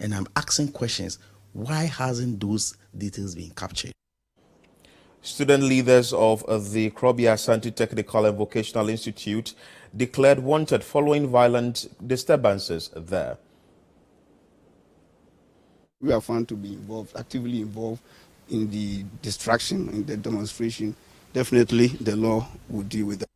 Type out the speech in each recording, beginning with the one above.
And I'm asking questions. Why hasn't those details been captured? Student leaders of the Krobi Asante Technical and Vocational Institute declared wanted following violent disturbances there. We are found to be involved, actively involved in the distraction, in the demonstration. Definitely the law will deal with that.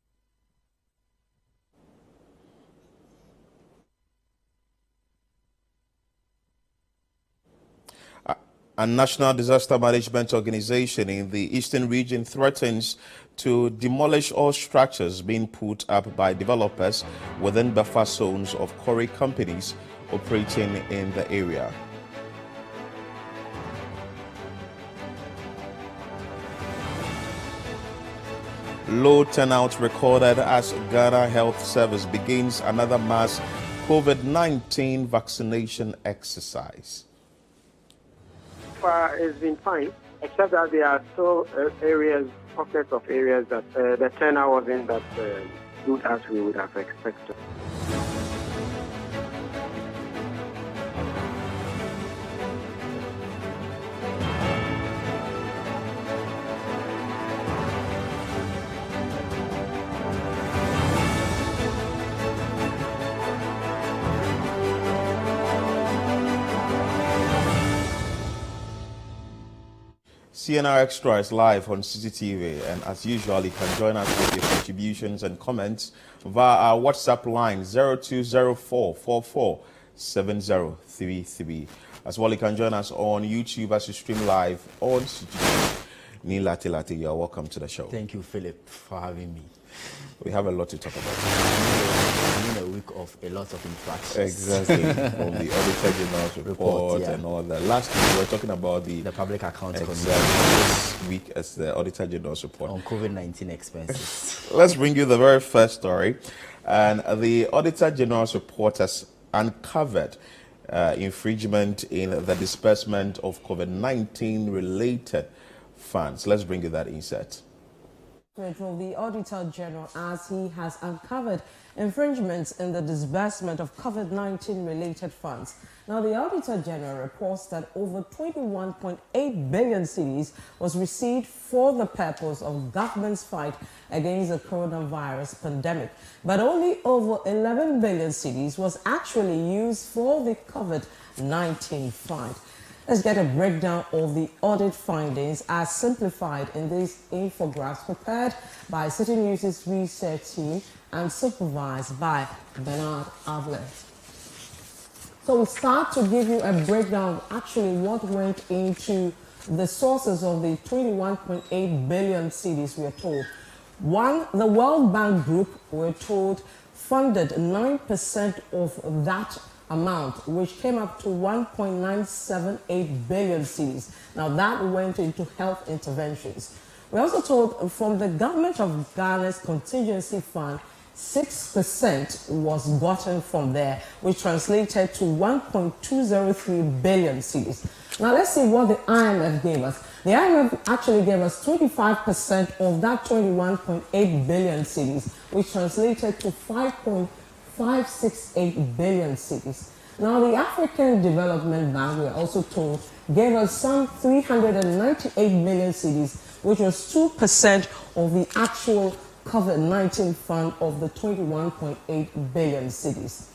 A national disaster management organization in the eastern region threatens to demolish all structures being put up by developers within buffer zones of quarry companies operating in the area. Low turnout recorded as Ghana Health Service begins another mass COVID-19 vaccination exercise. It's been fine, except that there are still pockets of areas that the turnout wasn't that good as we would have expected. CNR Extra is live on CCTV, and as usual, you can join us with your contributions and comments via our WhatsApp line 0204447033. As well, you can join us on YouTube as we stream live on CCTV. Lartey, you are welcome to the show. Thank you, Philip, for having me. We have a lot to talk about. I'm in a week of a lot of interactions. Exactly, from the Auditor General's report yeah. and all that. Last week we were talking about the Public Accounts Committee. This week as the Auditor General's report on COVID-19 expenses. Let's bring you the very first story. And the Auditor General's report has uncovered infringement in the disbursement of COVID-19 related funds. Let's bring you that insert. From the Auditor General, as he has uncovered infringements in the disbursement of COVID-19 related funds. Now, the Auditor General reports that over 21.8 billion cedis was received for the purpose of government's fight against the coronavirus pandemic, but only over 11 billion cedis was actually used for the COVID-19 fight. Let's get a breakdown of the audit findings as simplified in these infographs prepared by City News' research team and supervised by Bernard Avlet. So we start to give you a breakdown of actually what went into the sources of the 21.8 billion cedis, we are told. One, the World Bank Group, we're told, funded 9% of that amount, which came up to 1.978 billion cedis. Now that went into health interventions. We also told from the government of Ghana's contingency fund, 6% was gotten from there, which translated to 1.203 billion cedis. Now let's see what the IMF gave us. The IMF actually gave us 25% of that 21.8 billion cedis, which translated to 5.568 billion cedis. Now, the African Development Bank, we are also told, gave us some 398 million cedis, which was 2% of the actual COVID-19 fund of the 21.8 billion cedis.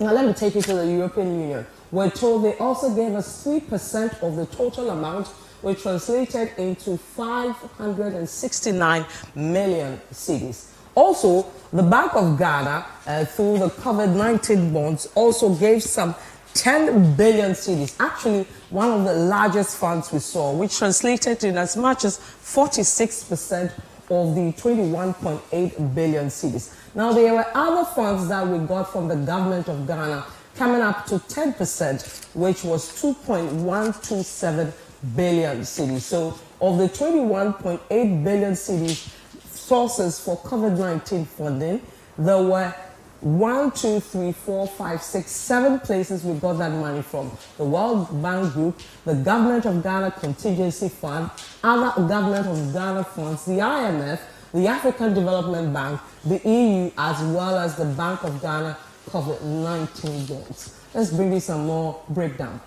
Now, let me take you to the European Union. We're told they also gave us 3% of the total amount, which translated into 569 million cedis. Also, the Bank of Ghana, through the COVID-19 bonds, also gave some 10 billion cedis, actually one of the largest funds we saw, which translated in as much as 46% of the 21.8 billion cedis. Now, there were other funds that we got from the government of Ghana coming up to 10%, which was 2.127 billion cedis. So, of the 21.8 billion cedis, sources for COVID-19 funding, there were 7 places we got that money from. The World Bank Group, the Government of Ghana Contingency Fund, other Government of Ghana funds, the IMF, the African Development Bank, the EU, as well as the Bank of Ghana COVID-19 bonds. Let's bring you some more breakdown.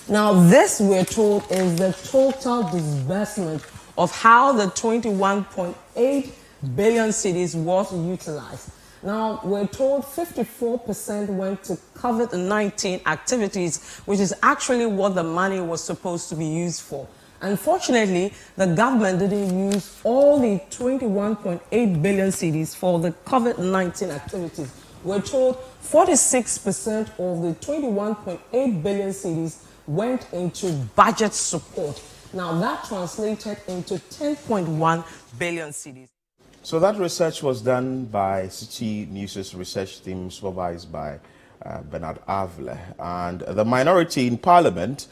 Now, this, we're told, is the total disbursement of how the 21.8 billion cedis was utilized. Now, we're told 54% went to COVID-19 activities, which is actually what the money was supposed to be used for. Unfortunately, the government didn't use all the 21.8 billion cedis for the COVID-19 activities. We're told 46% of the 21.8 billion cedis went into budget support. Now, that translated into 10.1 billion cedis. So that research was done by City News' research team supervised by Bernard Avle. And the minority in Parliament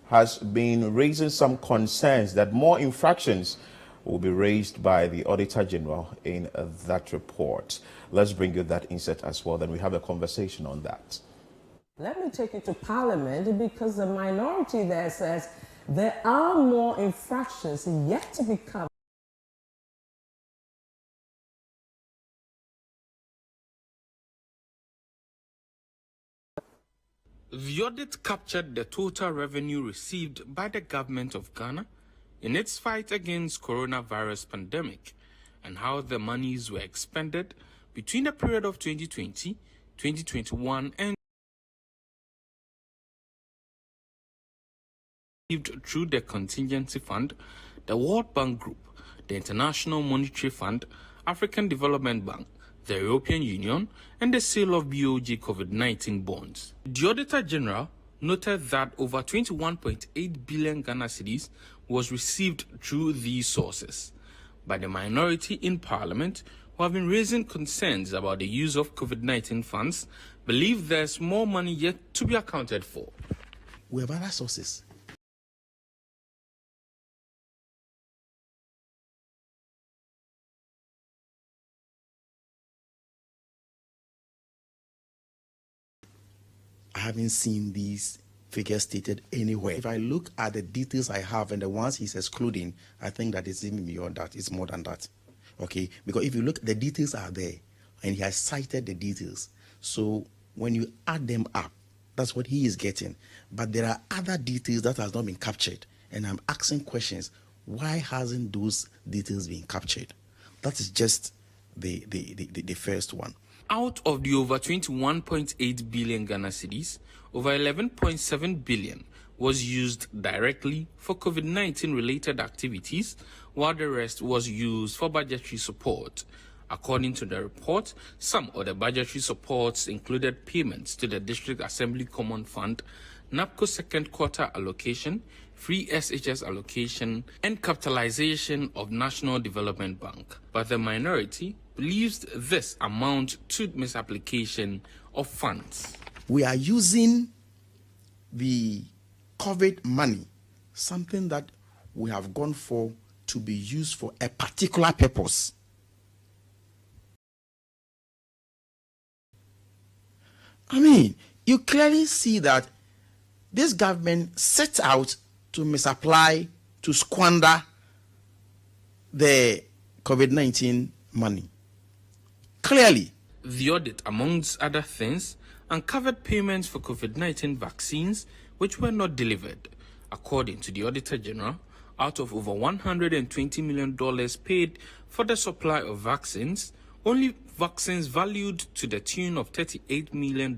has been raising some concerns that more infractions will be raised by the Auditor General in that report. Let's bring you that insert as well, then we have a conversation on that. Let me take you to Parliament because the minority there says there are more infractions yet to be covered. The audit captured the total revenue received by the government of Ghana in its fight against coronavirus pandemic and how the monies were expended between the period of 2020, 2021 and through the Contingency Fund, the World Bank Group, the International Monetary Fund, African Development Bank, the European Union, and the sale of BOG COVID-19 bonds. The Auditor General noted that over 21.8 billion Ghana cedis was received through these sources. But the minority in Parliament, who have been raising concerns about the use of COVID-19 funds, believe there's more money yet to be accounted for. We have other sources. I haven't seen these figures stated anywhere. If I look at the details I have and the ones he's excluding, I think that it's even beyond that. It's more than that. Okay? Because if you look, the details are there and he has cited the details. So when you add them up, that's what he is getting. But there are other details that has not been captured. And I'm asking questions. Why hasn't those details been captured? That is just the first one. Out of the over 21.8 billion Ghana cedis, over 11.7 billion was used directly for COVID-19 related activities, while the rest was used for budgetary support. According to the report, some of the budgetary supports included payments to the District Assembly Common Fund, NAPCO second quarter allocation, free SHS allocation, and capitalization of National Development Bank. But the minority believes this amount to misapplication of funds. We are using the COVID money, something that we have gone for, to be used for a particular purpose. I mean, you clearly see that this government sets out to misapply, to squander the COVID-19 money. Clearly. The audit, amongst other things, uncovered payments for COVID-19 vaccines which were not delivered. According to the Auditor General, out of over $120 million paid for the supply of vaccines, only vaccines valued to the tune of $38 million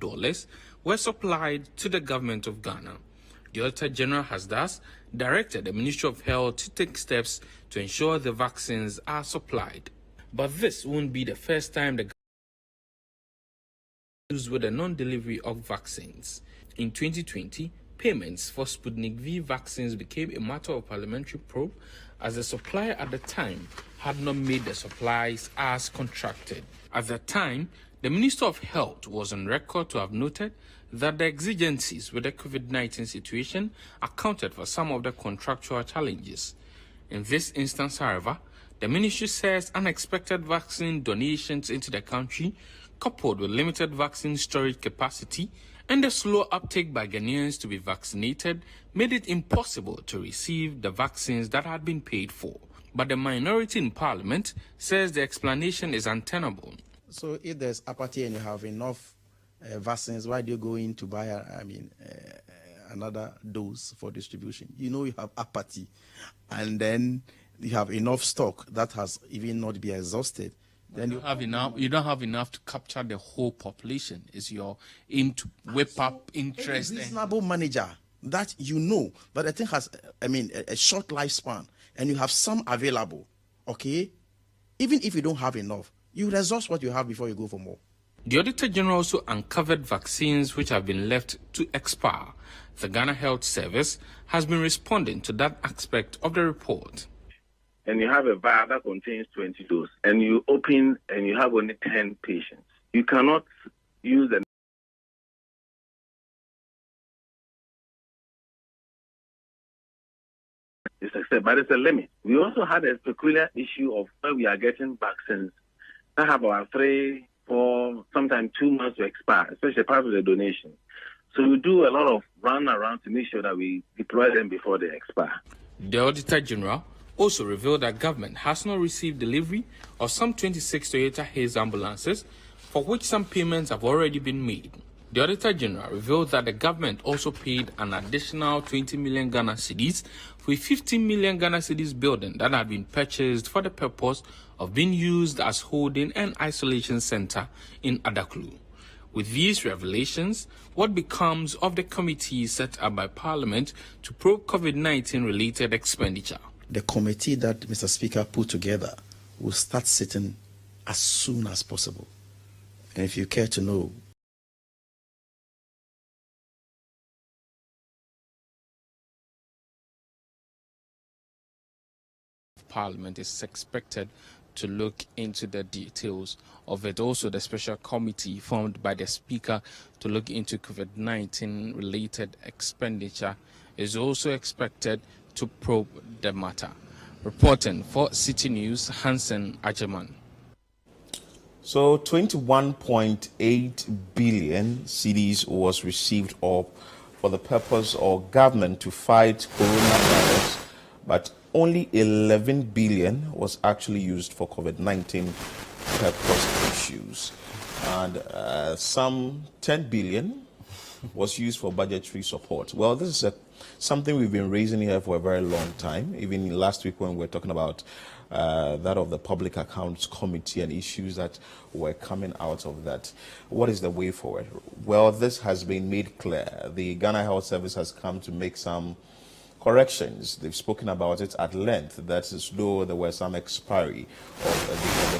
were supplied to the government of Ghana. The Auditor General has thus directed the Ministry of Health to take steps to ensure the vaccines are supplied. But this won't be the first time the government used with the non-delivery of vaccines. In 2020, payments for Sputnik V vaccines became a matter of parliamentary probe as the supplier at the time had not made the supplies as contracted. At the time, the Minister of Health was on record to have noted that the exigencies with the COVID-19 situation accounted for some of the contractual challenges. In this instance, however, the ministry says unexpected vaccine donations into the country, coupled with limited vaccine storage capacity and the slow uptake by Ghanaians to be vaccinated, made it impossible to receive the vaccines that had been paid for. But the minority in Parliament says the explanation is untenable. So if there's apathy and you have enough vaccines, why do you go in to buy, another dose for distribution? You know you have apathy, and then you have enough stock that has even not been exhausted. Then you have enough. You don't have enough to capture the whole population. Is your aim to whip up interest? A reasonable manager that you know that the thing has, a short lifespan, and you have some available. Okay, even if you don't have enough, you exhaust what you have before you go for more. The Auditor General also uncovered vaccines which have been left to expire. The Ghana Health Service has been responding to that aspect of the report. And you have a vial that contains 20 doses, and you open and you have only 10 patients. You cannot use the but it's a limit. We also had a peculiar issue of where we are getting vaccines that have about 3, 4, sometimes 2 months to expire, especially part of the donation. So we do a lot of run around to make sure that we deploy them before they expire. The Auditor General also revealed that government has not received delivery of some 26 Toyota Haze ambulances, for which some payments have already been made. The Auditor General revealed that the government also paid an additional 20 million Ghana cedis for a 15 million Ghana cedis building that had been purchased for the purpose of being used as holding and isolation center in Adaklu. With these revelations, what becomes of the committee set up by Parliament to probe COVID-19 related expenditure? The committee that Mr. Speaker put together will start sitting as soon as possible. And if you care to know, Parliament is expected to look into the details of it. Also, the special committee formed by the Speaker to look into COVID-19 related expenditure is also expected to probe the matter. Reporting for City News, Hansen Ajeman. So 21.8 billion cedis was received up for the purpose of government to fight coronavirus, but only 11 billion was actually used for COVID-19 purpose issues, and some 10 billion was used for budgetary support. Well, this is something we've been raising here for a very long time. Even last week when we were talking about that of the Public Accounts Committee and issues that were coming out of that. What is the way forward? Well, this has been made clear. The Ghana Health Service has come to make some corrections. They've spoken about it at length. That is, though there were some expiry of the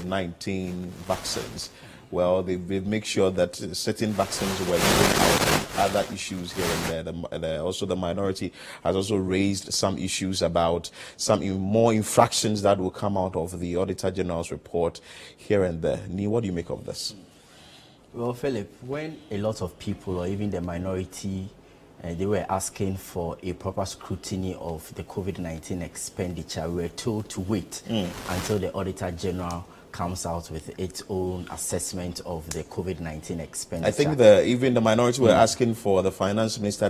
COVID-19 vaccines. Well, they've made sure that certain vaccines were given out and other issues here and there. Also, the minority has also raised some issues about some more infractions that will come out of the Auditor General's report here and there. Nee, what do you make of this? Well, Philip, when a lot of people, or even the minority, they were asking for a proper scrutiny of the COVID-19 expenditure, we were told to wait until the Auditor General comes out with its own assessment of the COVID-19 expenditure. I think even the minority were asking for the finance minister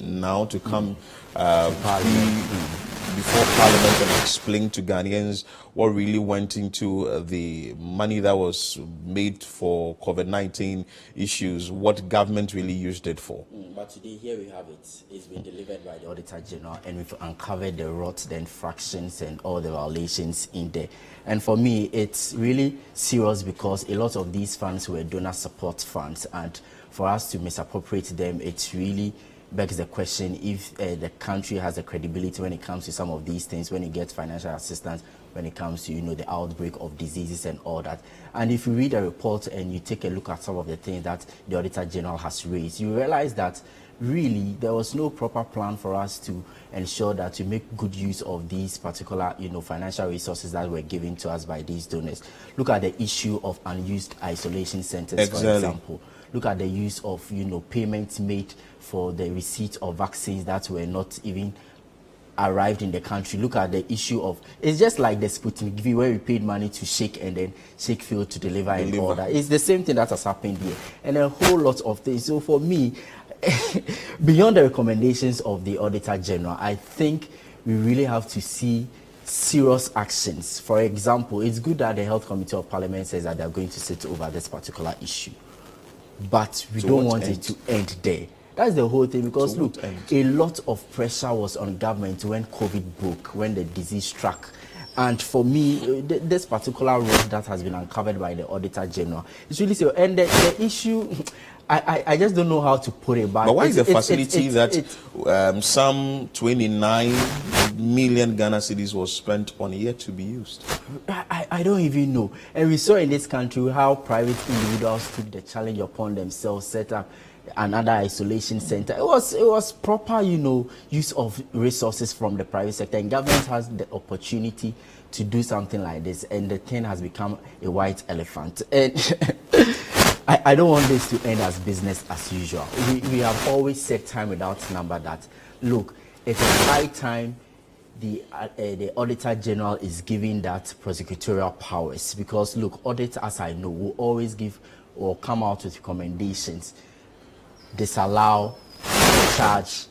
now to come before Parliament and explain to Ghanaians what really went into the money that was made for COVID-19 issues, what government really used it for. But today, here we have it. It's been delivered by the Auditor General, and we've uncovered the rot, the infractions, and all the violations in there. And for me, it's really serious because a lot of these funds were donor support funds, and for us to misappropriate them, it's really begs the question if the country has the credibility when it comes to some of these things, when you get financial assistance, when it comes to, the outbreak of diseases and all that. And if you read the report and you take a look at some of the things that the Auditor General has raised, you realize that really there was no proper plan for us to ensure that we make good use of these particular, financial resources that were given to us by these donors. Look at the issue of unused isolation centers, for example. Look at the use of, payments made for the receipt of vaccines that were not even arrived in the country. Look at the issue of, it's just like the Sputnik V, where we paid money to Sheikh and then Sheikh failed to deliver and all that. It's the same thing that has happened here, and a whole lot of things. So for me, beyond the recommendations of the Auditor General, I think we really have to see serious actions. For example, it's good that the Health Committee of Parliament says that they're going to sit over this particular issue. but we To don't what want end? it to end there. That's the whole thing, because To look, what end? a lot of pressure was on government when COVID broke, when the disease struck. And for me, this particular road that has been uncovered by the Auditor General, it's really so. And the issue, I just don't know how to put it. But why is the facility it's some 29 million Ghana cedis was spent on yet to be used? I don't even know. And we saw in this country how private individuals took the challenge upon themselves, set up another isolation center. It was proper, use of resources from the private sector, and government has the opportunity to do something like this, and the thing has become a white elephant. And I don't want this to end as business as usual. We have always said time without number that, look, it's high time the Auditor General is giving that prosecutorial powers, because look, audit, as I know, will always give or come out with recommendations, disallow, charge,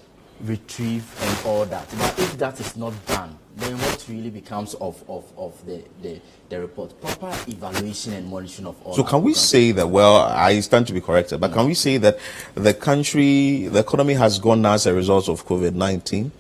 retrieve, and all that. But if that is not done, then what really becomes of the report? Proper evaluation and monitoring of all. So can we say that, well, I stand to be corrected, but can we say that the economy has gone down as a result of COVID-19?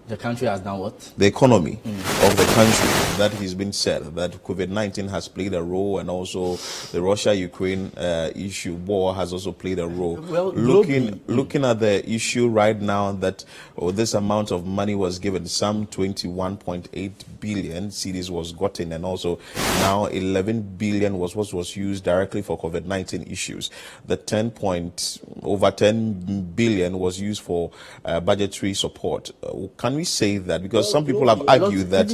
The country has done what? The economy of the country, that has been said, that COVID-19 has played a role, and also the Russia-Ukraine issue, war, has also played a role. Well, looking at the issue right now, that this amount of money was given, some 21.8 billion cedis was gotten, and also now 11 billion was what was used directly for COVID-19 issues. The over 10 billion was used for budgetary support. Can we say that, because some people have argued that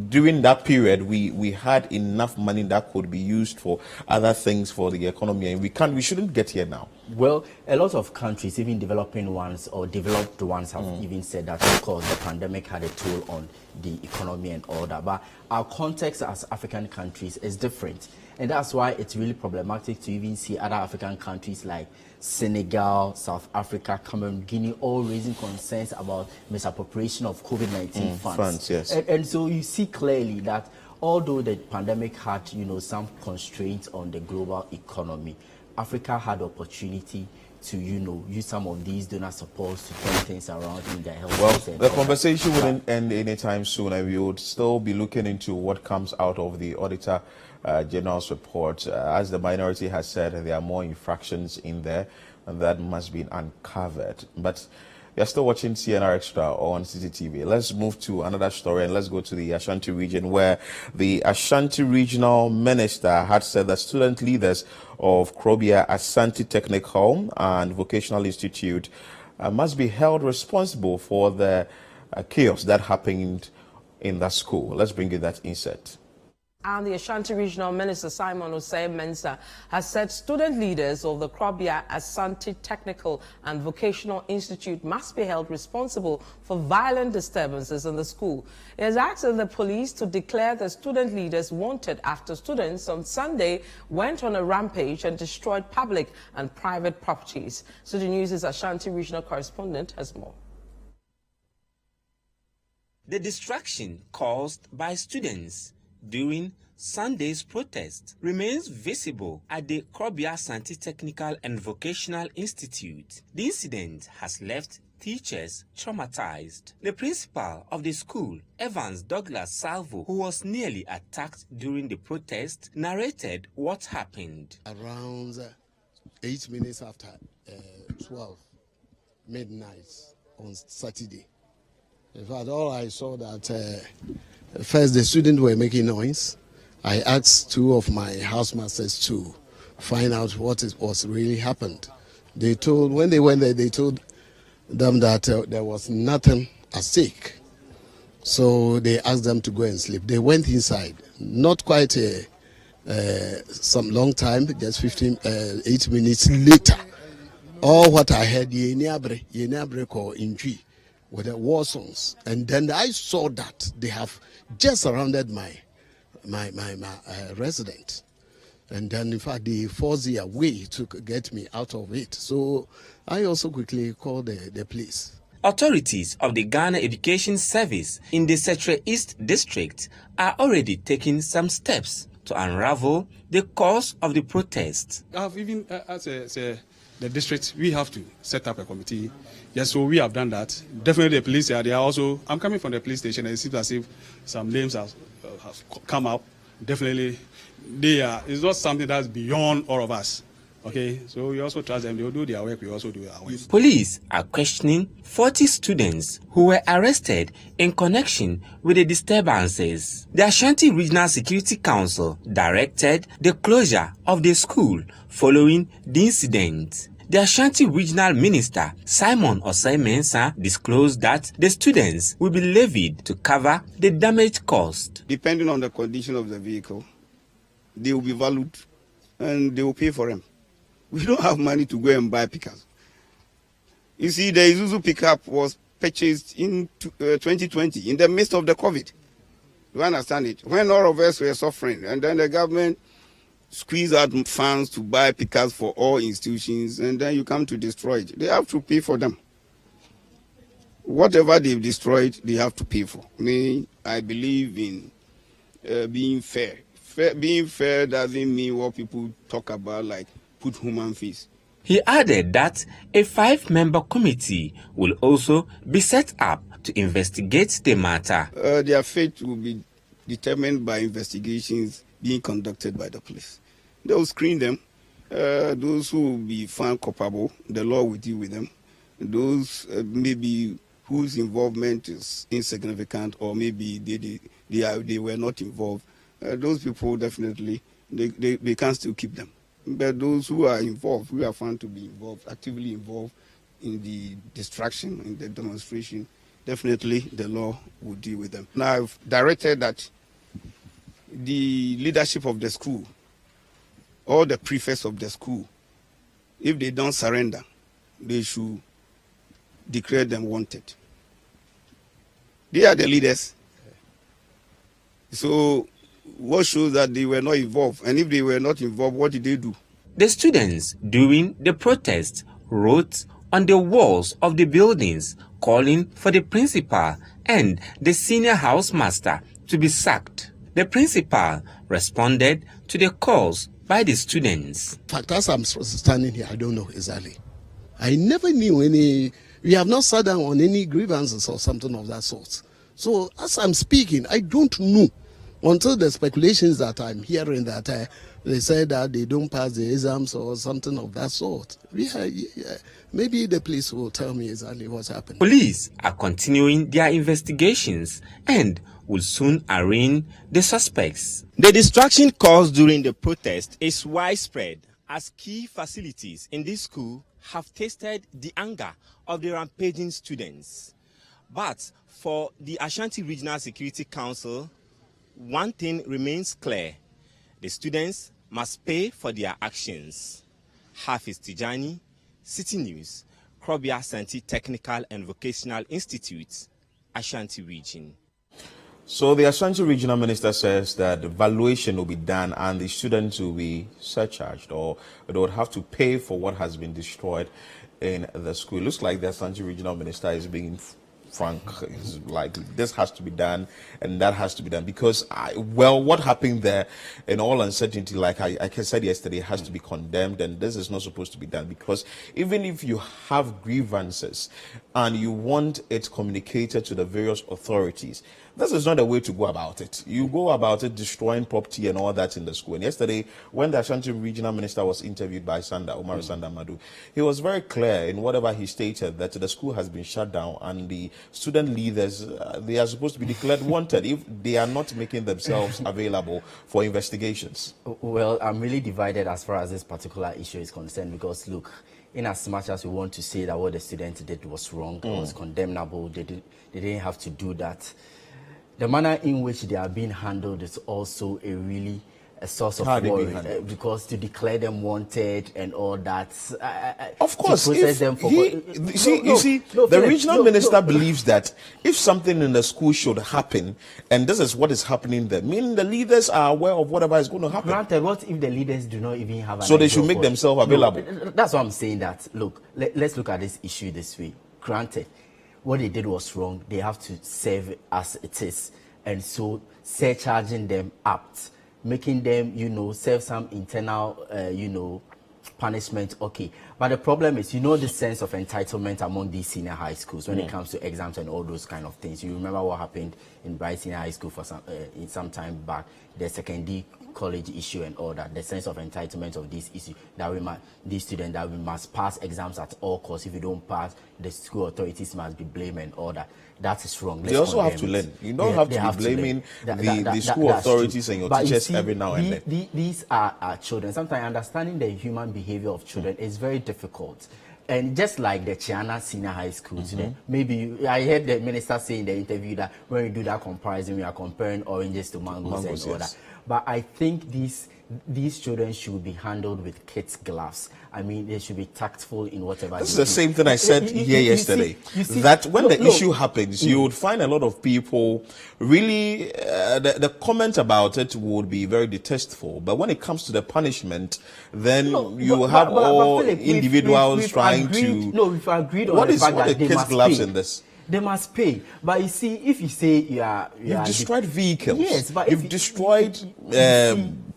during that period we had enough money that could be used for other things for the economy, and we shouldn't get here now? Well, a lot of countries, even developing ones or developed ones, have even said that, of course, the pandemic had a toll on the economy and all that. But our context as African countries is different. And that's why it's really problematic to even see other African countries like Senegal, South Africa, Cameroon, Guinea, all raising concerns about misappropriation of COVID-19 funds. Yes. And so you see clearly that although the pandemic had, some constraints on the global economy, Africa had opportunity to, use some of these donor supports to turn things around in the health. Well, the conversation wouldn't end anytime soon, and we would still be looking into what comes out of the Auditor General's report. As the minority has said, there are more infractions in there, and that must be uncovered. But you're still watching CNR Extra on CCTV. Let's move to another story, and let's go to the Ashanti region, where the Ashanti Regional Minister had said that student leaders of Krobia Asante Technical and Vocational Institute must be held responsible for the chaos that happened in that school. Let's bring you that insert. And the Ashanti Regional Minister, Simon Osei-Mensah, has said student leaders of the Krobia Asante Technical and Vocational Institute must be held responsible for violent disturbances in the school. He has asked the police to declare the student leaders wanted after students on Sunday went on a rampage and destroyed public and private properties. So the News' Ashanti Regional Correspondent has more. The distraction caused by students during Sunday's protest remains visible at the Krobia Asante Technical and Vocational Institute. The incident has left teachers traumatized. The principal of the school, Evans Douglas Salvo, who was nearly attacked during the protest, narrated what happened. Around 8 minutes after 12 midnight on Saturday. In fact, all I saw that first, the students were making noise. I asked two of my housemasters to find out what was really happened. They told, when they went there, they told them that there was nothing at stake. So they asked them to go and sleep. They went inside. Not quite some long time, just 8 minutes later. All what I heard, Yenabre called Inji, with the war songs. And then I saw that they have just surrounded my residence. And then, in fact, they forced their way to get me out of it. So I also quickly called the police. Authorities of the Ghana Education Service in the Setre East District are already taking some steps to unravel the cause of the protest. Even as the district, we have to set up a committee. Yes, so we have done that. Definitely the police they are also, I'm coming from the police station and it seems as if some names have come up. Definitely, it's not something that's beyond all of us. Okay, so we also trust them. They will do their work. We also do our work. Police are questioning 40 students who were arrested in connection with the disturbances. The Ashanti Regional Security Council directed the closure of the school following the incident. The Ashanti Regional Minister, Simon Osei-Mensah, disclosed that the students will be levied to cover the damage caused. Depending on the condition of the vehicle, they will be valued and they will pay for them. We don't have money to go and buy pickups. You see, the Isuzu pickup was purchased in 2020 in the midst of the COVID. You understand it? When all of us were suffering, and then the government squeezed out funds to buy pickups for all institutions, and then you come to destroy it. They have to pay for them. Whatever they've destroyed, they have to pay for. I believe in being fair. Being fair doesn't mean what people talk about, like put human face. He added that a 5-member committee will also be set up to investigate the matter. Their fate will be determined by investigations being conducted by the police. They will screen them. Those who will be found culpable, the law will deal with them. Those maybe whose involvement is insignificant or maybe they were not involved, those people definitely, they can still keep them. But those who are involved, who are found to be involved, actively involved in the distraction, in the demonstration, definitely the law will deal with them. Now, I've directed that the leadership of the school, or the prefects of the school, if they don't surrender, they should declare them wanted. They are the leaders. So what shows that they were not involved? And if they were not involved, what did they do? The students during the protest wrote on the walls of the buildings calling for the principal and the senior housemaster to be sacked. The principal responded to the calls by the students. In fact, as I'm standing here, I don't know exactly. I never knew any, we have not sat down on any grievances or something of that sort. So as I'm speaking, I don't know until the speculations that I'm hearing that they said that they don't pass the exams or something of that sort. Maybe the police will tell me exactly what's happening. Police are continuing their investigations and will soon arraign the suspects. The distraction caused during the protest is widespread as key facilities in this school have tasted the anger of the rampaging students. But for the Ashanti Regional Security Council, one thing remains clear. The students must pay for their actions. Hafiz Tijani, City News, Krobia Ashanti Technical and Vocational Institute, Ashanti Region. So the Ashanti Regional Minister says that the valuation will be done and the students will be surcharged, or they would have to pay for what has been destroyed in the school. It looks like the Ashanti Regional Minister is being frank. It's like this has to be done and that has to be done because what happened there, in all uncertainty, like I said yesterday, has to be condemned, and this is not supposed to be done, because even if you have grievances and you want it communicated to the various authorities, this is not the way to go about it. You go about it destroying property and all that in the school. And yesterday, when the Ashanti Regional Minister was interviewed by Omar Sanda Madu, he was very clear in whatever he stated that the school has been shut down and the student leaders, they are supposed to be declared wanted if they are not making themselves available for investigations. Well, I'm really divided as far as this particular issue is concerned, because look, in as much as we want to say that what the students did was wrong, was condemnable, they didn't have to do that, the manner in which they are being handled is also a source of worry, because to declare them wanted and all that, of course, to process them for the regional minister believes that if something in the school should happen, and this is what is happening there, meaning the leaders are aware of whatever is going to happen. Granted, what if the leaders do not even have an So they should make themselves available. That's why I'm saying that, look, let's look at this issue this way. Granted, what they did was wrong. They have to serve as it is. And so surcharging them up making them, serve some internal, punishment, okay. But the problem is, the sense of entitlement among these senior high schools when it comes to exams and all those kind of things. You remember what happened in Bright Senior High School for some time back, the secondary college issue and all that, the sense of entitlement of this issue, that these students, that we must pass exams at all costs. If you don't pass, the school authorities must be blamed and all that. That is wrong. They also have to learn. You don't have to be blaming the school authorities and your teachers every now and then. These are children. Sometimes understanding the human behavior of children is very difficult. And just like the Chiana Senior High School today, maybe I heard the minister say in the interview that when you do that comparison, we are comparing oranges to mangoes and all that. But I think these children should be handled with kids' gloves. I mean, they should be tactful in whatever. This is the same thing I said here yesterday. That when the issue happens, you would find a lot of people really, the comment about it would be very distasteful. But when it comes to the punishment, then you have all individuals trying to. No, we've agreed on the fact that they must gloves pay. In this? They must pay. But you see, if you say you've destroyed vehicles. Yes, but you've destroyed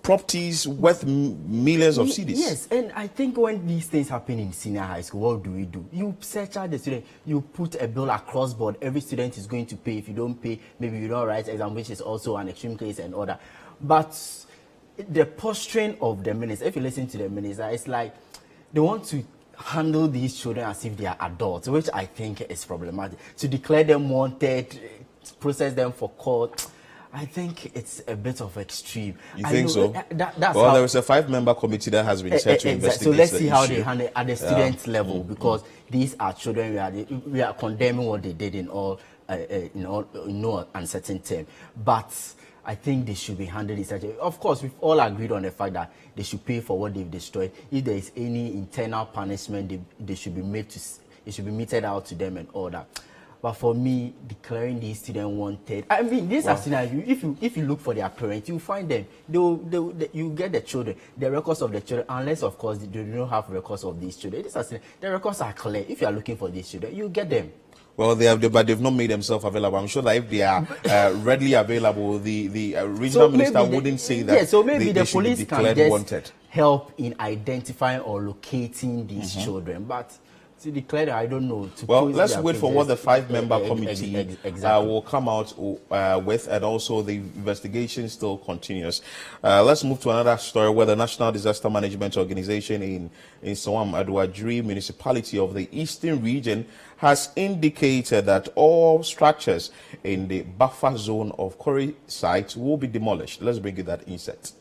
properties worth millions of cedis. Yes, and I think when these things happen in senior high school, what do? You search out the student, you put a bill across board. Every student is going to pay. If you don't pay, maybe you don't write exam, which is also an extreme case and order. But the posturing of the minister, if you listen to the minister, it's like they want to handle these children as if they are adults, which I think is problematic. To declare them wanted, process them for court, I think it's a bit of extreme. You think so? There is a 5-member committee that has been set to investigate. So let's see how they handle it at the student level, because these are children. We are condemning what they did in all no uncertain term. But I think they should be handled in such a. Of course, we've all agreed on the fact that they should pay for what they've destroyed. If there is any internal punishment, they should be it should be meted out to them and all that. But for me, declaring these students wanted, I mean, these are scenarios. If you look for their parents, you find them. You get the children, the records of the children, unless of course they do not have records of these children. The records are clear. If you are looking for these children, you get them. Well, but they've not made themselves available. I'm sure that if they are readily available, the regional minister wouldn't say that. Yeah, so maybe the police can just wanted. Help in identifying or locating these children, but to declare that, I don't know. Well, let's wait for what the 5-member committee will come out with, and also the investigation still continues. Let's move to another story where the National Disaster Management Organization in Sawam Aduadri municipality of the Eastern Region has indicated that all structures in the buffer zone of quarry sites will be demolished. Let's bring you that inset.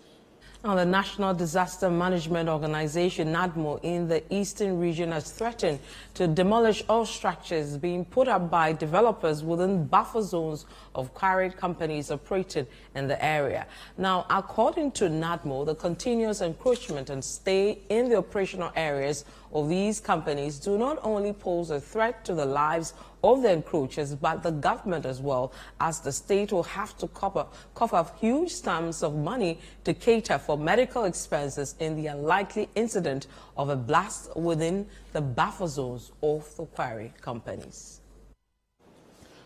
Now, the National Disaster Management Organization, NADMO, in the Eastern Region has threatened to demolish all structures being put up by developers within buffer zones of quarry companies operating in the area. Now, according to NADMO, the continuous encroachment and stay in the operational areas of these companies do not only pose a threat to the lives of the encroachers, but the government as well, as the state will have to cough up huge sums of money to cater for medical expenses in the unlikely incident of a blast within the buffer zones of the quarry companies.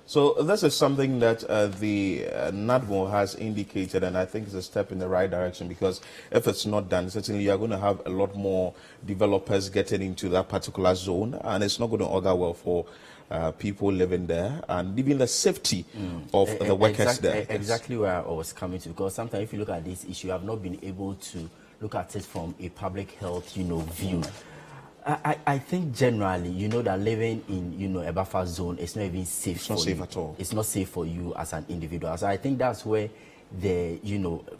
So this is something that the NADMO has indicated, and I think it's a step in the right direction, because if it's not done, certainly you're going to have a lot more developers getting into that particular zone, and it's not going to augur well for people living there, and even the safety of the workers there. Exactly where I was coming to, because sometimes if you look at this issue, I've not been able to look at it from a public health, view. I think generally, that living in, a buffer zone is not even safe. It's not safe at all. It's not safe for you as an individual. So I think that's where the,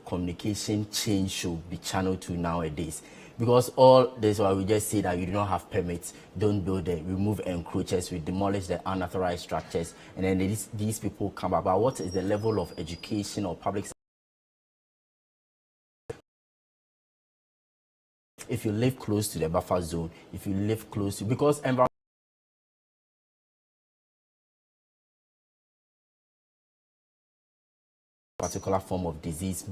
communication change should be channeled to nowadays. Because all this, why we just say that you do not have permits, don't build there, remove encroachers, we demolish the unauthorized structures, and then these people come back. But what is the level of education or public? If you live close to the buffer zone, if you live close to, because environment particular form of disease,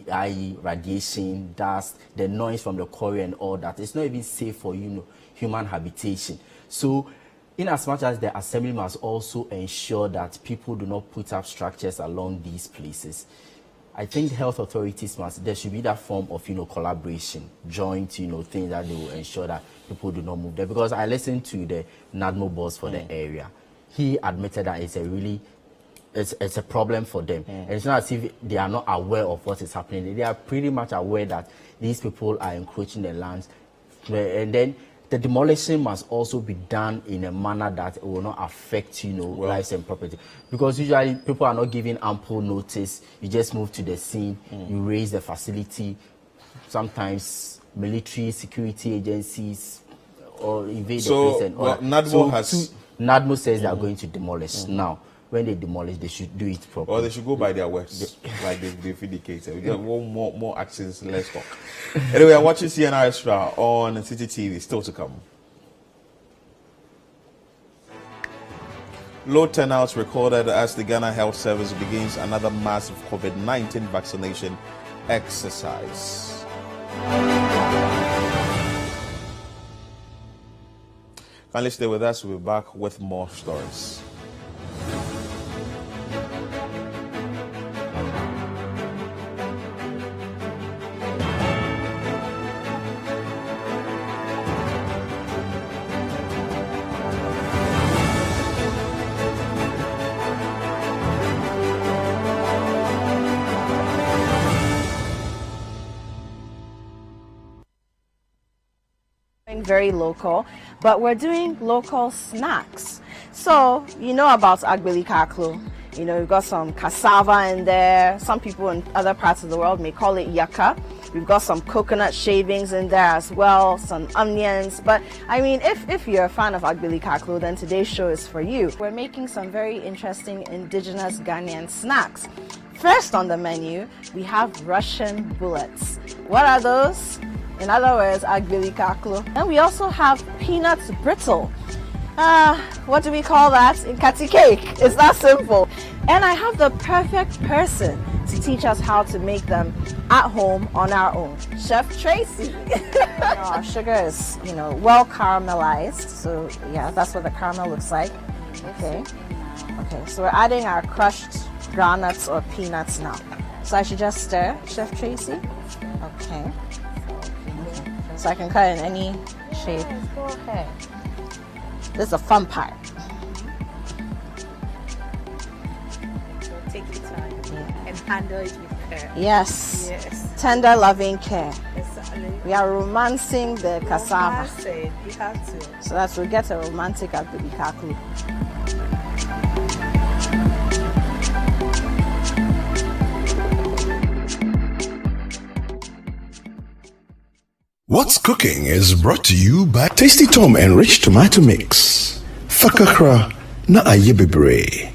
i.e. radiation, dust, the noise from the quarry and all that, it's not even safe for human habitation. So in as much as the assembly must also ensure that people do not put up structures along these places, I think health authorities there should be that form of, collaboration, joint, things that they will ensure that people do not move there. Because I listened to the NADMO boss for the area. He admitted that it's a problem for them. And it's not as if they are not aware of what is happening. They are pretty much aware that these people are encroaching the lands. And then the demolition must also be done in a manner that it will not affect, lives and property. Because usually people are not giving ample notice. You just move to the scene, you raise the facility. Sometimes military security agencies or invade the place and all that. NADMO says they are going to demolish. Now, when they demolish, they should do it properly. Or they should go by their words, like they've indicated. We get more actions, less talk. Anyway, I'm watching CNR Extra on City TV. Still to come. Low turnouts recorded as the Ghana Health Service begins another massive COVID-19 vaccination exercise. Kindly stay with us. We'll be back with more stories. Very local, but we're doing local snacks. So you know about agbeli kaklo. We've got some cassava in there. Some people in other parts of the world may call it yaka. We've got some coconut shavings in there as well, some onions. But I mean, if you're a fan of agbeli kaklo, then today's show is for you. We're making some very interesting indigenous Ghanaian snacks. First on the menu, we have Russian bullets. What are those? In other words, agbeli kaklo. And we also have peanut brittle. What do we call that? Inkati cake. It's that simple. And I have the perfect person to teach us how to make them at home on our own. Chef Tracy. Our sugar is, well caramelized. So yeah, that's what the caramel looks like. Okay. So we're adding our crushed groundnuts or peanuts now. So I should just stir, Chef Tracy. Okay. So I can cut in any shape. Yes, go ahead. This is the fun part. So take your time and handle it with care. Yes. Tender, loving care. Exactly. We are romancing the cassava. You have to. So that we'll get a romantic agbeli kaklo. What's Cooking is brought to you by Tasty Tom Enriched Tomato Mix. Fakakra na ayebebre.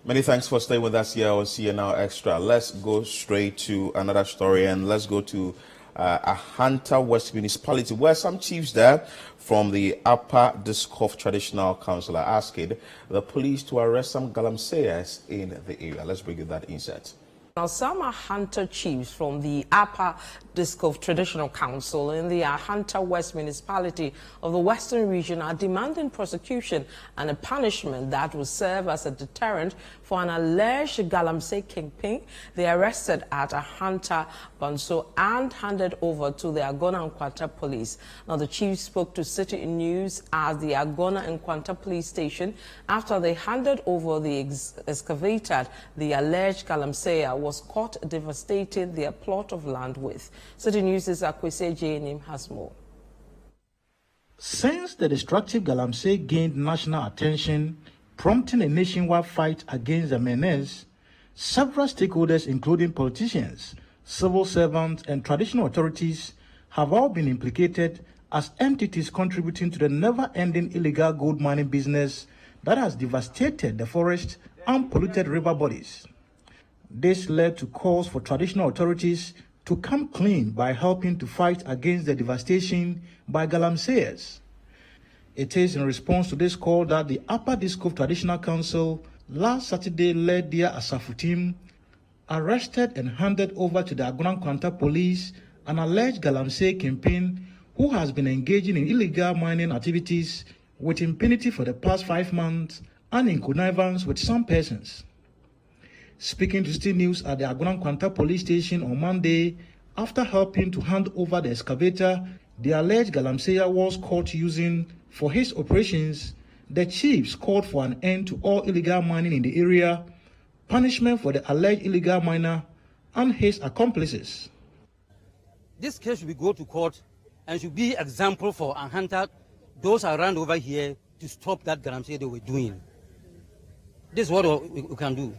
Many thanks for staying with us here on CNR Extra. Let's go straight to another story, and let's go to Ahanta West Municipality, where some chiefs there from the Upper Discoff Traditional Council are asking the police to arrest some galamseyers in the area. Let's bring you that insert. Now, some Ahanta chiefs from the Upper Discoff Traditional Council in the Ahanta West Municipality of the Western Region are demanding prosecution and a punishment that will serve as a deterrent for an alleged galamsey kingpin they arrested at Ahanta, Banso and handed over to the Agona and Kwanta police. Now, the chief spoke to City News at the Agona and Kwanta police station after they handed over the excavator the alleged galamseyer was caught devastating their plot of land with. City News' Akwese J. has more. Since the destructive galamsey gained national attention, prompting a nationwide fight against the menace, several stakeholders, including politicians, civil servants, and traditional authorities, have all been implicated as entities contributing to the never-ending illegal gold mining business that has devastated the forest and polluted river bodies. This led to calls for traditional authorities to come clean by helping to fight against the devastation by galamseyers. It is in response to this call that the Upper Disco Traditional Council last Saturday led their Asafu team, arrested and handed over to the Agunan Kwanta police an alleged galamsey kingpin who has been engaging in illegal mining activities with impunity for the past 5 months and in connivance with some persons. Speaking to City News at the Agunan Kwanta police station on Monday, after helping to hand over the excavator the alleged galamseyer was caught using for his operations, the chiefs called for an end to all illegal mining in the area, punishment for the alleged illegal miner and his accomplices. This case should go to court and should be example for Ahanta, those around over here, to stop that galamsey they were doing. This is what we can do.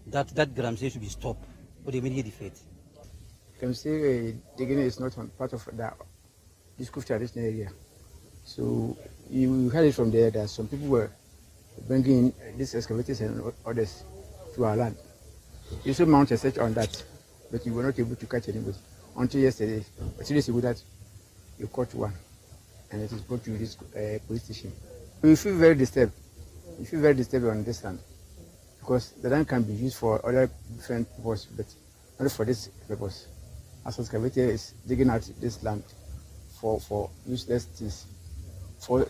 That galamsey should be stopped for the immediate effect. Galamsey digging is not part of the Disco traditional area. So you heard it from there that some people were bringing these excavators and others to our land. You should mount a search on that, but you were not able to catch anybody until yesterday. But 2 days ago that you caught one, and it is brought to this police station. We feel very disturbed. We feel very disturbed on this land because the land can be used for other different purposes, but not for this purpose. As excavator is digging out this land for useless things, for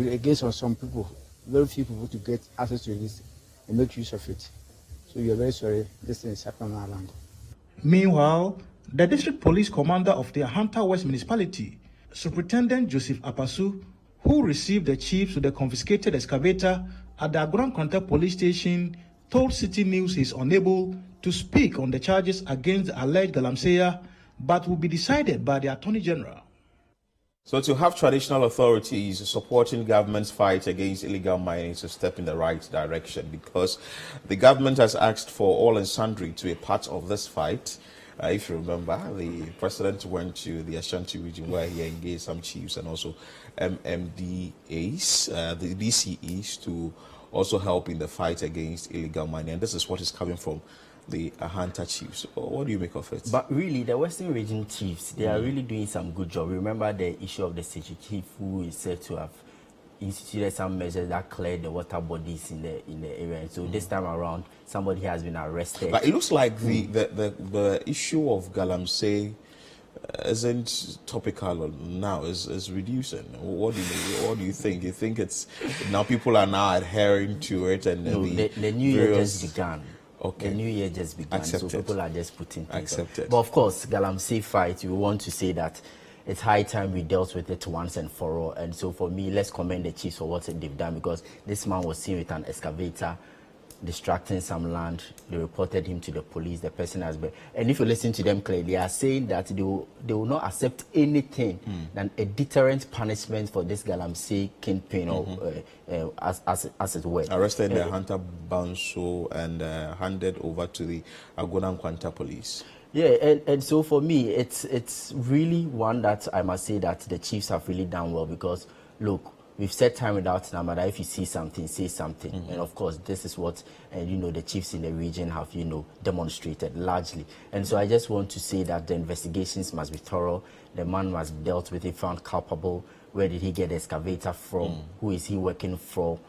against some people, very few people to get access to this and make use of it. So we are very sorry this thing is happening on our land. Meanwhile, the district police commander of the Ahanta West municipality, Superintendent Joseph Apasu, who received the chiefs to the confiscated excavator at the Agunan Kwanta police station, told City News he is unable to speak on the charges against the alleged galamseyer, but will be decided by the Attorney General. So to have traditional authorities supporting government's fight against illegal mining is a step in the right direction, because the government has asked for all and sundry to be a part of this fight. If you remember, the president went to the Ashanti region where he engaged some chiefs and also MMDAs, the DCEs, to also help in the fight against illegal mining. And this is what is coming from the Ahanta chiefs. What do you make of it? But really, the Western Region chiefs, they are really doing some good job. Remember the issue of the city chief who is said to have instituted some measures that cleared the water bodies in the area. And so this time around, somebody has been arrested. But it looks like the issue of galamsey isn't topical now, is reducing. What do you think? You think it's now people are now adhering to it, and no, the new year just began. Okay. The new year just began, Accepted. so people are just putting things Accepted. up. But of course, galamsey fight, we want to say that it's high time we dealt with it once and for all. And so for me, let's commend the chiefs for what they've done, because this man was seen with an excavator distracting some land. They reported him to the police. The person has been, and if you listen to them clearly, they are saying that they will not accept anything than a deterrent punishment for this galamsey kingpin, or as it were. Arrested the Hunter Banso and handed over to the Agunan Kwanta police. Yeah, and so for me, it's really one that I must say that the chiefs have really done well, because look, we've said time without number that if you see something, say something. And of course, this is what, the chiefs in the region have, demonstrated largely. And so I just want to say that the investigations must be thorough. The man must be dealt with, if found culpable. Where did he get the excavator from? Who is he working for,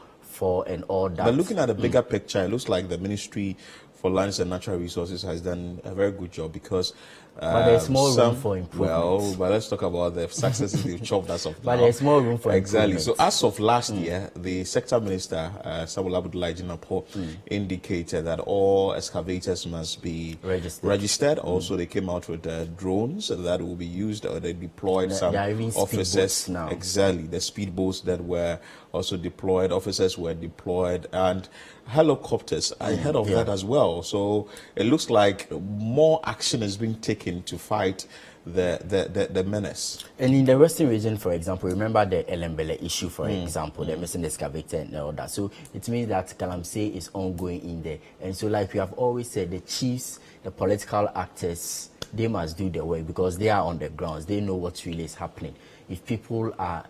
and all that. But looking at the bigger picture, it looks like the Ministry for Lands and Natural Resources has done a very good job, because but there's more room for improvement. Well, but let's talk about the successes they've chopped as of now. But there's more room for exactly. improvement. So as of last year, the sector minister, Samuel Abdullahi Jinapo, indicated that all excavators must be registered. Also, they came out with drones that will be used, or they deployed some officers. Now. Exactly, the speedboats that were also deployed, officers were deployed, and helicopters. I heard of that as well. So it looks like more action is being taken to fight the menace. And in the Western region, for example, remember the Elembele issue, for example, the missing excavator and all that. So it means that galamsey is ongoing in there. And so, like we have always said, the chiefs, the political actors, they must do their work, because they are on the grounds. They know what really is happening. if people are,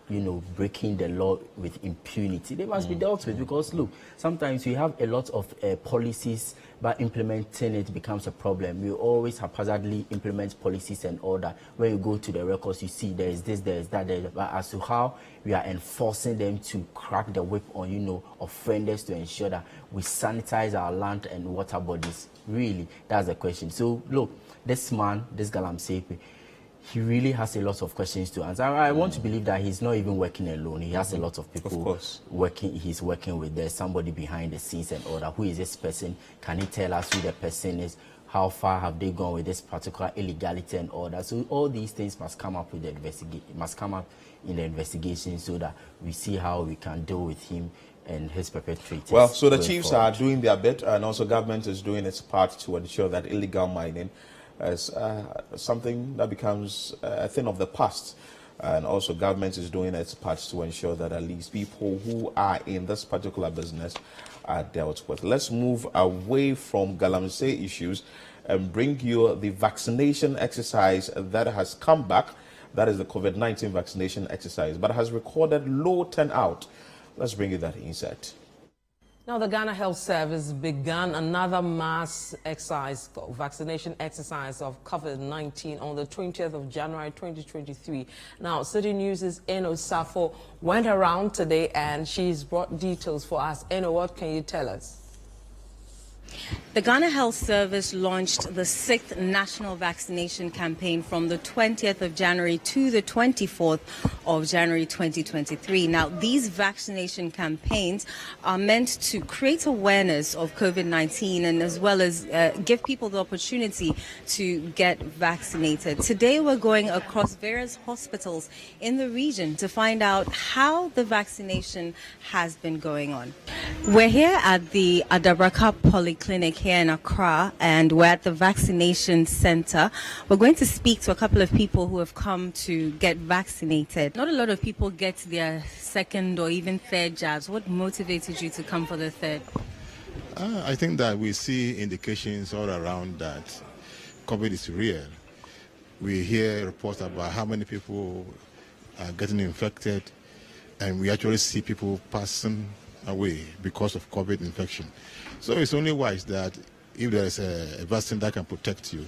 breaking the law with impunity, they must be dealt with. Because look, sometimes we have a lot of policies, but implementing it becomes a problem. We always haphazardly implement policies and order. When you go to the records, you see there is this, there is that, but as to how we are enforcing them to crack the whip on, offenders to ensure that we sanitize our land and water bodies. Really, that's the question. So look, this man, this Galamsey, he really has a lot of questions to answer. I want to believe that he's not even working alone. He has a lot of people working. He's working with. There's somebody behind the scenes and all that. Who is this person? Can he tell us who the person is? How far have they gone with this particular illegality and all that? So all these things must come up with the in the investigation, so that we see how we can deal with him and his perpetrators. Well, so the chiefs are doing their bit, and also government is doing its part to ensure that illegal mining is something that becomes a thing of the past. And also government is doing its part to ensure that at least people who are in this particular business are dealt with. Let's move away from Galamsey issues and bring you the vaccination exercise that has come back. That is the COVID-19 vaccination exercise, but has recorded low turnout. Let's bring you that insight. Now, the Ghana Health Service began another mass vaccination exercise of COVID-19 on the 20th of January 2023. Now, City News' Eno Safo went around today and she's brought details for us. Eno, what can you tell us? The Ghana Health Service launched the 6th National Vaccination Campaign from the 20th of January to the 24th of January 2023. Now, these vaccination campaigns are meant to create awareness of COVID-19 and as well as give people the opportunity to get vaccinated. Today, we're going across various hospitals in the region to find out how the vaccination has been going on. We're here at the Adabraka Polyclinic here in Accra, and we're at the vaccination center. We're going to speak to a couple of people who have come to get vaccinated. Not a lot of people get their second or even third jabs. What motivated you to come for the third? I think that we see indications all around that COVID is real. We hear reports about how many people are getting infected, and we actually see people passing away because of COVID infection. So it's only wise that if there is a vaccine that can protect you,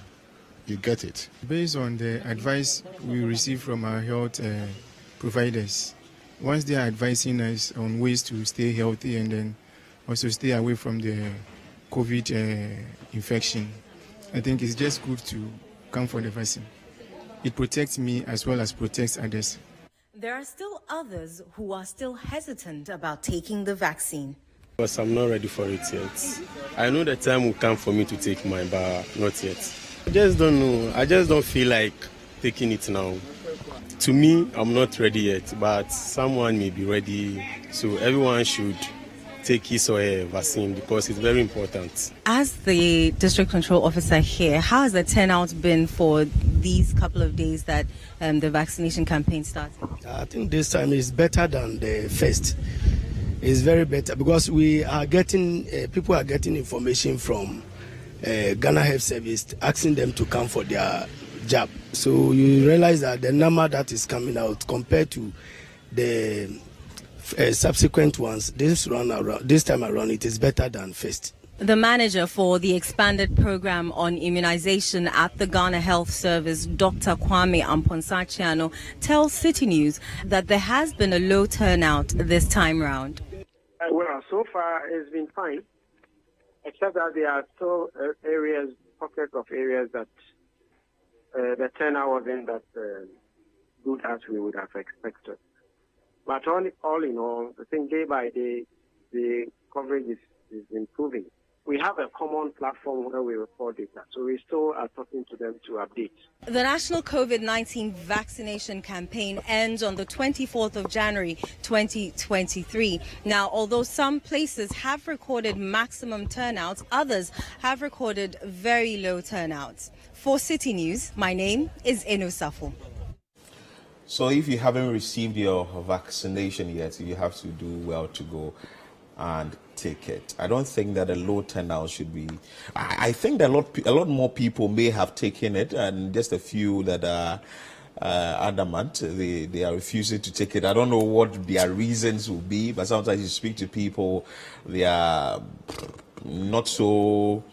you get it. Based on the advice we receive from our health providers, once they are advising us on ways to stay healthy and then also stay away from the COVID infection, I think it's just good to come for the vaccine. It protects me as well as protects others. There are still others who are still hesitant about taking the vaccine. Because I'm not ready for it yet. I know the time will come for me to take mine, but not yet. I just don't know. I just don't feel like taking it now. To me, I'm not ready yet, but someone may be ready. So everyone should take his or her vaccine because it's very important. As the district control officer here, how has the turnout been for these couple of days that the vaccination campaign started? I think this time is better than the first. It's very better because we are getting people are getting information from Ghana Health Service asking them to come for their jab. So you realize that the number that is coming out compared to the subsequent ones, this time around, it is better than first. The manager for the expanded program on immunization at the Ghana Health Service, Dr. Kwame Amponsachiano, tells City News that there has been a low turnout this time round. Well, so far it's been fine, except that there are still pockets of areas that the turnout wasn't that good as we would have expected. But all in all, I think day by day, the coverage is improving. We have a common platform where we report data, so we still are talking to them to update. The national COVID-19 vaccination campaign ends on the 24th of January 2023. Now, although some places have recorded maximum turnouts, others have recorded very low turnouts. For City News, my name is Eno Safo. So if you haven't received your vaccination yet, you have to do well to go and take it. I don't think that a low turnout should be. I think that a lot more people may have taken it, and just a few that are adamant. They are refusing to take it. I don't know what their reasons will be, but sometimes you speak to people, they are not so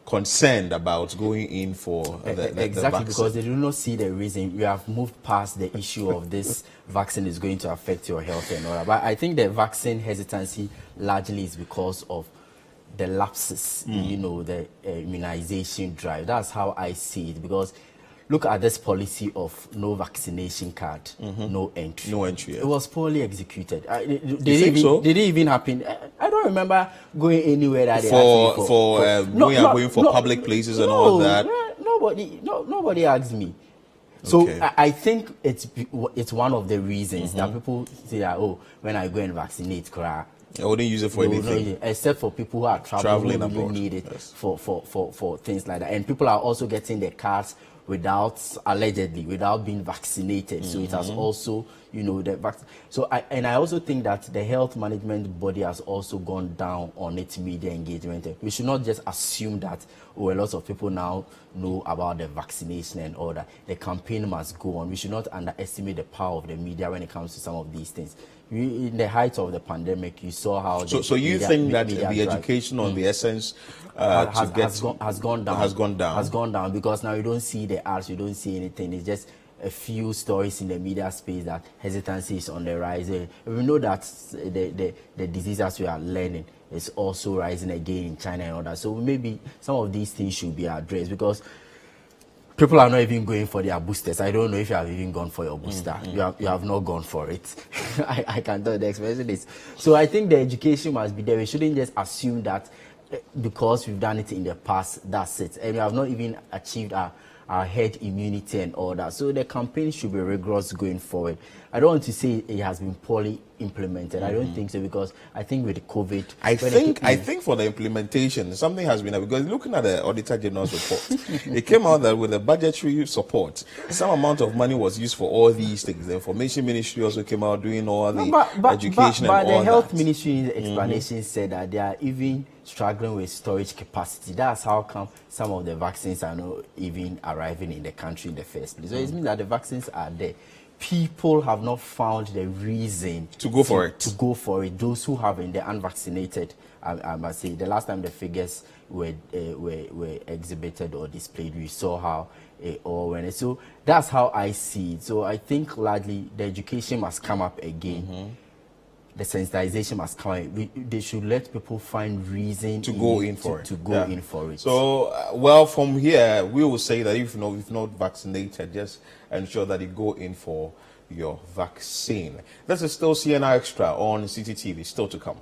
concerned about going in for the exactly, vaccine. because they do not see the reason. We have moved past the issue of this vaccine is going to affect your health and all that. But I think the vaccine hesitancy largely is because of the lapses, you know, the immunization drive. That's how I see it, because look at this policy of no vaccination card, no entry. No entry. It was poorly executed. Did it even happen? I don't remember going anywhere that they asked me going for public places and all that. Nobody asked me. So I think it's one of the reasons that people say that, oh, when I go and vaccinate, I wouldn't use it for anything. Except for people who are traveling who really need it for things like that. And people are also getting their cards allegedly without being vaccinated. So it has also, you know, the vaccine. So I also think that the health management body has also gone down on its media engagement. We should not just assume that, oh, a lot of people now know about the vaccination and all that. The campaign must go on. We should not underestimate the power of the media when it comes to some of these things. In the height of the pandemic, you saw how. So you think that the education on the essence has gone down because now you don't see the ads, you don't see anything. It's just a few stories in the media space that hesitancy is on the rise. We know that the disease, as we are learning, is also rising again in China and all that. So maybe some of these things should be addressed, because people are not even going for their boosters. I don't know if you have even gone for your booster. You have not gone for it. I can tell the expression is. So I think the education must be there. We shouldn't just assume that because we've done it in the past, that's it. And we have not even achieved our herd immunity and all that. So the campaign should be rigorous going forward. I don't want to say it has been poorly implemented. I don't think so, because I think with COVID, I think for the implementation, something has been, because looking at the Auditor General's report, it came out that with the budgetary support, some amount of money was used for all these things. The Information Ministry also came out doing all the education and all that. But the Health Ministry explanation said that they are even struggling with storage capacity. That's how come some of the vaccines are not even arriving in the country in the first place. So it means that the vaccines are there. People have not found the reason to go for it. Those who have been the unvaccinated, I must say, the last time the figures were exhibited or displayed, we saw how it all went. So that's how I see it. So I think largely the education must come up again. The sensitization must come in. They should let people find reason to go in for it. So, well, from here, we will say that if not vaccinated, just ensure that you go in for your vaccine. This is still CNR Extra on CTTV, still to come.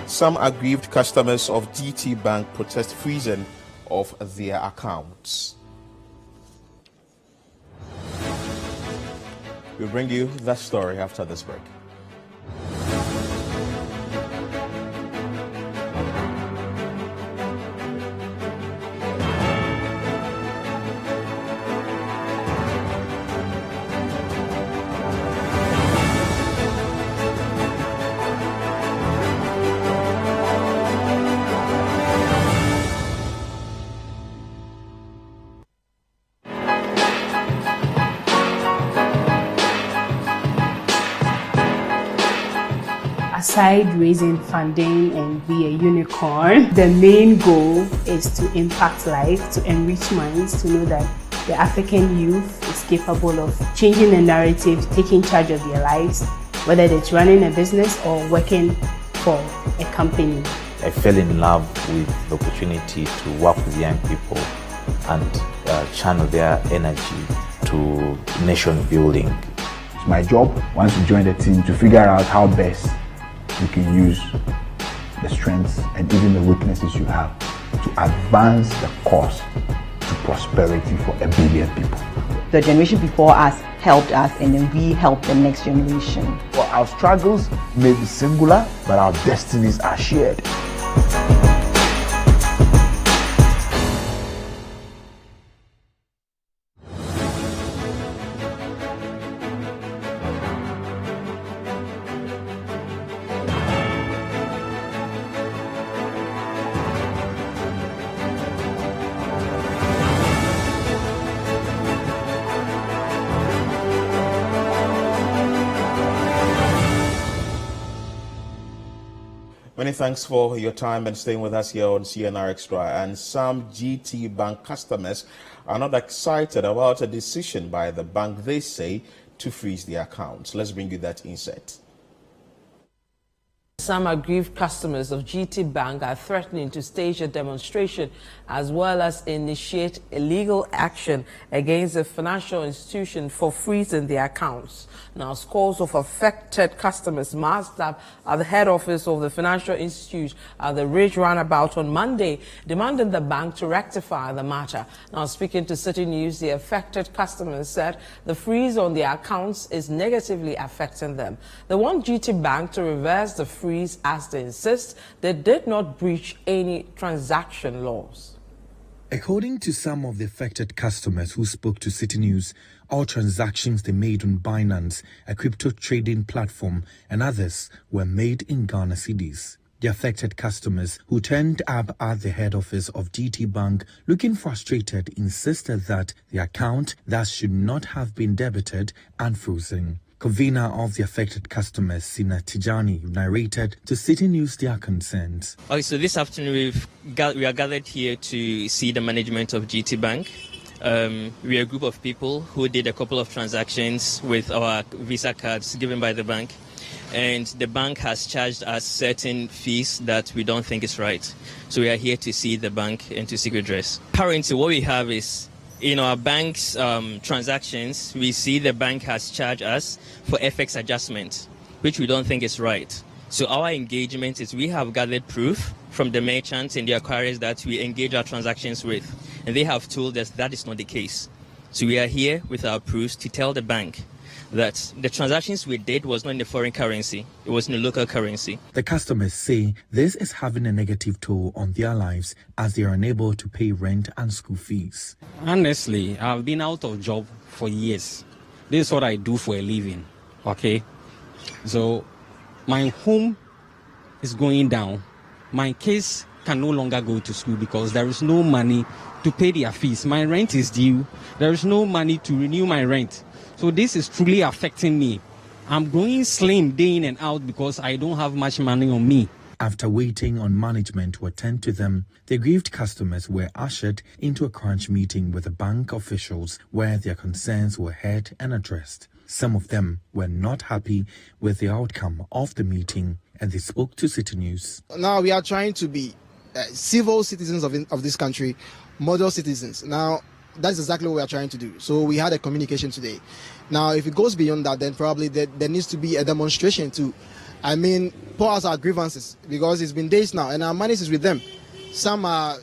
Some aggrieved customers of GT Bank protest freezing of their accounts. We'll bring you that story after this break. Aside raising funding and be a unicorn, the main goal is to impact life, to enrich minds, to know that the African youth is capable of changing the narrative, taking charge of their lives, whether it's running a business or working for a company. I fell in love with the opportunity to work with young people and channel their energy to nation building. It's my job, once you join the team, to figure out how best you can use the strengths and even the weaknesses you have to advance the cause to prosperity for 1 billion people. The generation before us helped us, and then we help the next generation. Well, our struggles may be singular, but our destinies are shared. Many thanks for your time and staying with us here on CNR Extra. And some GT Bank customers are not excited about a decision by the bank, they say, to freeze their accounts. Let's bring you that insight. Some aggrieved customers of GT Bank are threatening to stage a demonstration as well as initiate illegal action against the financial institution for freezing their accounts. Now, scores of affected customers masked up at the head office of the financial institute at the Ridge Roundabout on Monday, demanding the bank to rectify the matter. Now, speaking to City News, the affected customers said the freeze on their accounts is negatively affecting them. They want GT Bank to reverse the freeze as they insist they did not breach any transaction laws. According to some of the affected customers who spoke to City News, all transactions they made on Binance, a crypto trading platform, and others were made in Ghana cedis. The affected customers who turned up at the head office of GT Bank looking frustrated insisted that the account thus should not have been debited and frozen. Convener of the affected customers, Sina Tijani, narrated to City News their concerns. Okay, so this afternoon we are gathered here to see the management of GT Bank. We are a group of people who did a couple of transactions with our Visa cards given by the bank, and the bank has charged us certain fees that we don't think is right. So we are here to see the bank and to seek redress. Currently, what we have is, in our bank's transactions, we see the bank has charged us for FX adjustment, which we don't think is right. So our engagement is we have gathered proof from the merchants and the acquirers that we engage our transactions with, and they have told us that is not the case. So we are here with our proofs to tell the bank that the transactions we did was not in the foreign currency, it was in the local currency. The customers say this is having a negative toll on their lives as they are unable to pay rent and school fees. Honestly, I've been out of job for years. This is what I do for a living, okay? So my home is going down. My kids can no longer go to school because there is no money to pay their fees. My rent is due. There is no money to renew my rent. So this is truly affecting me. I'm going slim day in and out because I don't have much money on me. After waiting on management to attend to them, the aggrieved customers were ushered into a crunch meeting with the bank officials where their concerns were heard and addressed. Some of them were not happy with the outcome of the meeting, and they spoke to City News. Now we are trying to be civil citizens of this country, model citizens. Now, that's exactly what we are trying to do. So we had a communication today. Now, if it goes beyond that, then probably there needs to be a demonstration too. I mean, pour out our grievances because it's been days now and our money is with them. Some are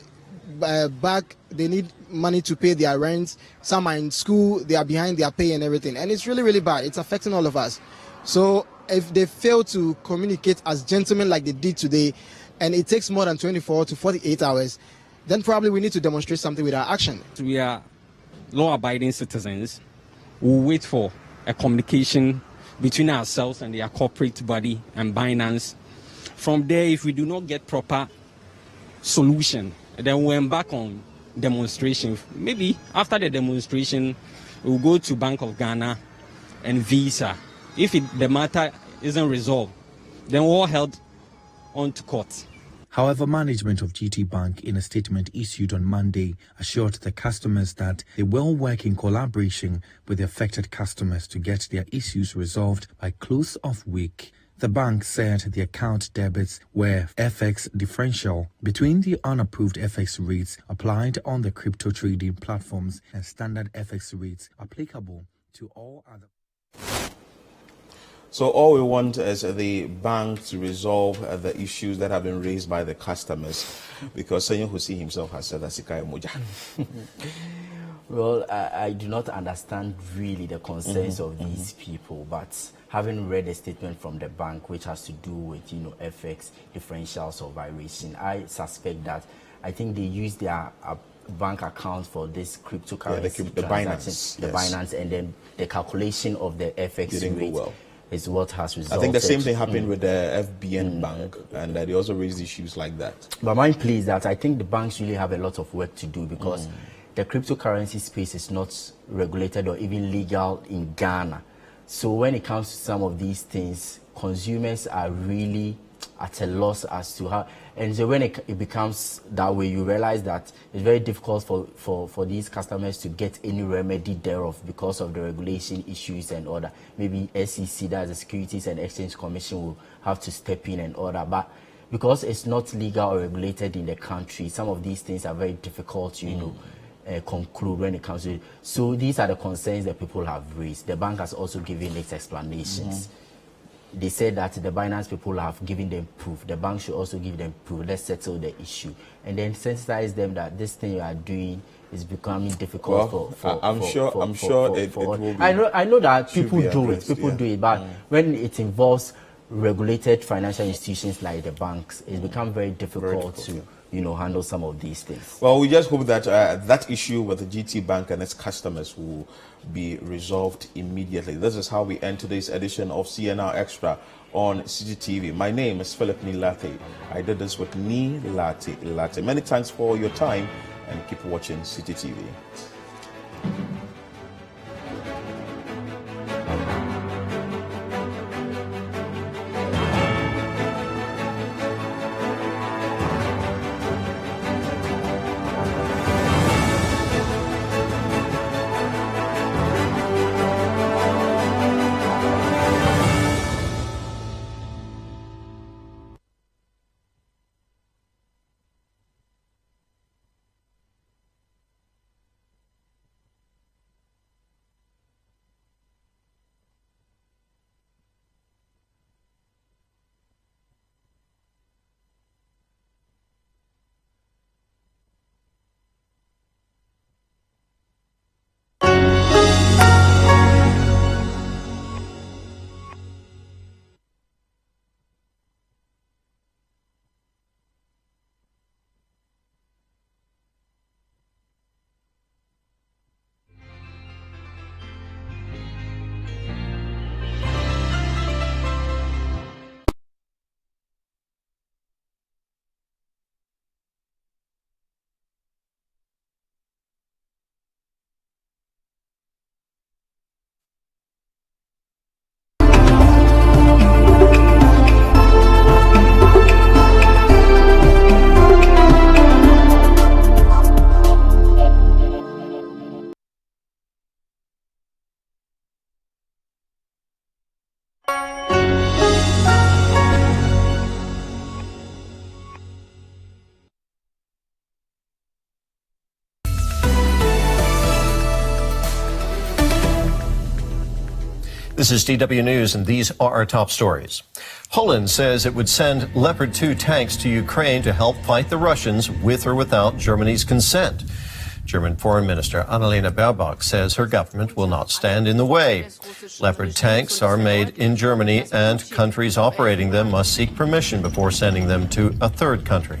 back, they need money to pay their rent. Some are in school, they are behind their pay and everything. And it's really, really bad. It's affecting all of us. So if they fail to communicate as gentlemen like they did today, and it takes more than 24 to 48 hours, then probably we need to demonstrate something with our action. We are law-abiding citizens. We'll wait for a communication between ourselves and their corporate body and Binance. From there, if we do not get proper solution, then we'll embark on demonstration. Maybe after the demonstration, we'll go to Bank of Ghana and Visa. If the matter isn't resolved, then we're all held on to court. However, management of GT Bank, in a statement issued on Monday, assured the customers that they will work in collaboration with the affected customers to get their issues resolved by close of week. The bank said the account debits were FX differential between the unapproved FX rates applied on the crypto trading platforms and standard FX rates applicable to all other. So all we want is the bank to resolve the issues that have been raised by the customers, because Senyor Hussein himself has said that Sikai Moja. Well, I do not understand really the concerns of these people, but having read a statement from the bank which has to do with, FX differentials or variation, I suspect that I think they use their bank account for this cryptocurrency the Binance, Binance, and then the calculation of the FX rate is what has resulted. I think the same thing happened with the FBN bank, and they also raised issues like that. But my plea is that I think the banks really have a lot of work to do, because the cryptocurrency space is not regulated or even legal in Ghana. So when it comes to some of these things, consumers are really at a loss as to how. And so when it becomes that way, you realize that it's very difficult for these customers to get any remedy thereof because of the regulation issues and order. Maybe SEC, that's the Securities and Exchange Commission, will have to step in and order. But because it's not legal or regulated in the country, some of these things are very difficult to, conclude when it comes to it. So these are the concerns that people have raised. The bank has also given its explanations. They said that the Binance people have given them proof. The bank should also give them proof. Let's settle the issue. And then sensitize them that this thing you are doing is becoming difficult I'm sure it will be. I know that people do it. People do it. But when it involves regulated financial institutions like the banks, it's become very difficult to handle some of these things. Well, we just hope that that issue with the GT Bank and its customers will be resolved immediately. This is how we end today's edition of CNR Extra on CGTV. My name is Philip Lartey. I did this with Larte. Many thanks for your time and keep watching CGTV. This is DW News, and these are our top stories. Poland says it would send Leopard 2 tanks to Ukraine to help fight the Russians with or without Germany's consent. German Foreign Minister Annalena Baerbock says her government will not stand in the way. Leopard tanks are made in Germany, and countries operating them must seek permission before sending them to a third country.